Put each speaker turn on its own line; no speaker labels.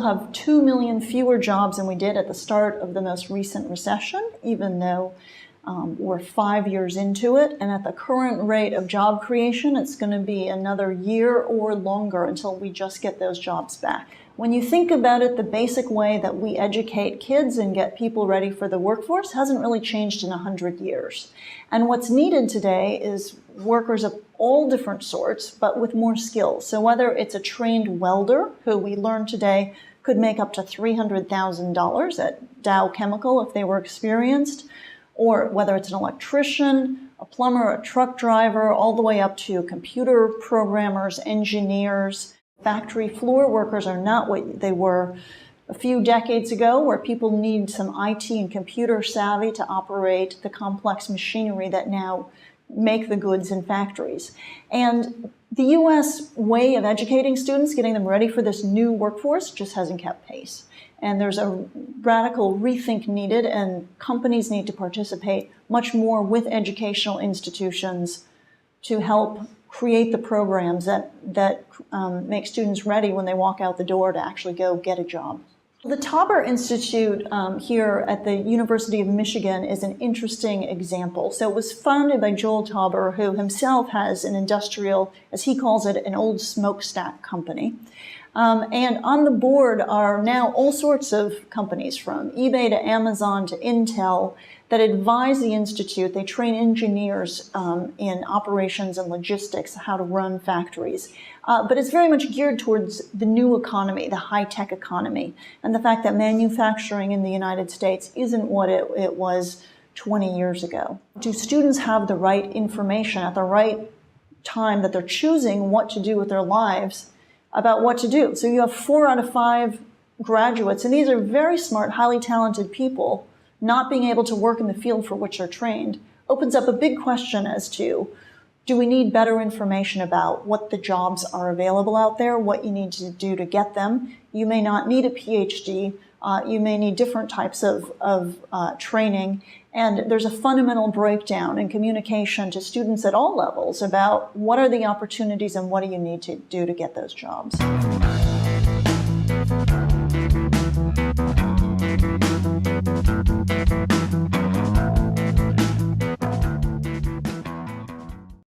still have 2 million fewer jobs than we did at the start of the most recent recession, even though we're 5 years into it. And at the current rate of job creation, it's going to be another year or longer until we just get those jobs back. When you think about it, the basic way that we educate kids and get people ready for the workforce hasn't really changed in 100 years. And what's needed today is workers of all different sorts, but with more skills. So whether it's a trained welder, who we learned today could make up to $300,000 at Dow Chemical if they were experienced, or whether it's an electrician, a plumber, a truck driver, all the way up to computer programmers, engineers. Factory floor workers are not what they were a few decades ago, where people need some IT and computer savvy to operate the complex machinery that now make the goods in factories. And the U.S. way of educating students, getting them ready for this new workforce, just hasn't kept pace. And there's a radical rethink needed, and companies need to participate much more with educational institutions to help create the programs that make students ready when they walk out the door to actually go get a job. The Tauber Institute here at the University of Michigan is an interesting example. So it was founded by Joel Tauber, who himself has an industrial, as he calls it, an old smokestack company. And on the board are now all sorts of companies, from eBay to Amazon to Intel, that advise the Institute. They train engineers in operations and logistics, how to run factories. But it's very much geared towards the new economy, the high-tech economy, and the fact that manufacturing in the United States isn't what it was 20 years ago. Do students have the right information at the right time that they're choosing what to do with their lives about what to do? So you have 4 out of 5 graduates, and these are very smart, highly talented people, not being able to work in the field for which they're trained opens up a big question as to, do we need better information about what the jobs are available out there, what you need to do to get them? You may not need a PhD. You may need different types of training. And there's a fundamental breakdown in communication to students at all levels about what are the opportunities and what do you need to do to get those jobs.